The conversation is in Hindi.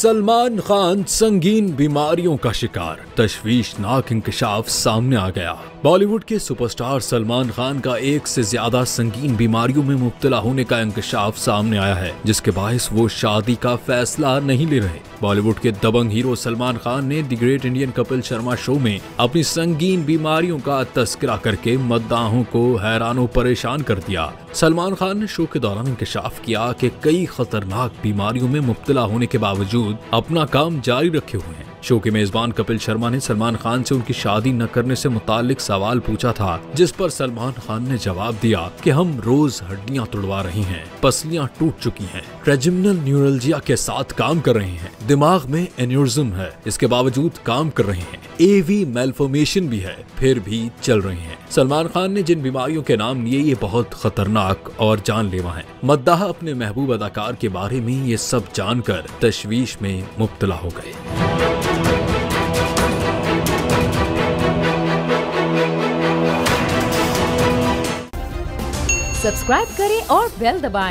सलमान खान संगीन बीमारियों का शिकार, तशवीशनाक इंकशाफ सामने आ गया। बॉलीवुड के सुपरस्टार सलमान खान का एक से ज्यादा संगीन बीमारियों में मुब्तला होने का इंकशाफ सामने आया है, जिसके बायस वो शादी का फैसला नहीं ले रहे। बॉलीवुड के दबंग हीरो सलमान खान ने the great Indian Kapil Sharma show में अपनी संगीन बीमारियों का तस्करा करके मद्दाहों को हैरान परेशान कर दिया। सलमान खान ने शो के दौरान इंकशाफ किया कि कई खतरनाक बीमारियों में मुब्तला होने के बावजूद अपना काम जारी रखे हुए हैं। शो के मेजबान कपिल शर्मा ने सलमान खान से उनकी शादी न करने से मुतालिक सवाल पूछा था, जिस पर सलमान खान ने जवाब दिया कि हम रोज हड्डियां तुड़वा रहे हैं, पसलियां टूट चुकी हैं, ट्राइजेमिनल न्यूरोलजिया के साथ काम कर रहे हैं, दिमाग में एन्यूरिज्म है, इसके बावजूद काम कर रहे हैं, एवी मेलफॉर्मेशन भी है, फिर भी चल रहे हैं। सलमान खान ने जिन बीमारियों के नाम लिए ये बहुत खतरनाक और जानलेवा हैं। मद्दाह अपने महबूब अदाकार के बारे में ये सब जानकर तशवीश में मुब्तला हो गए। सब्सक्राइब करें और बेल दबाएं।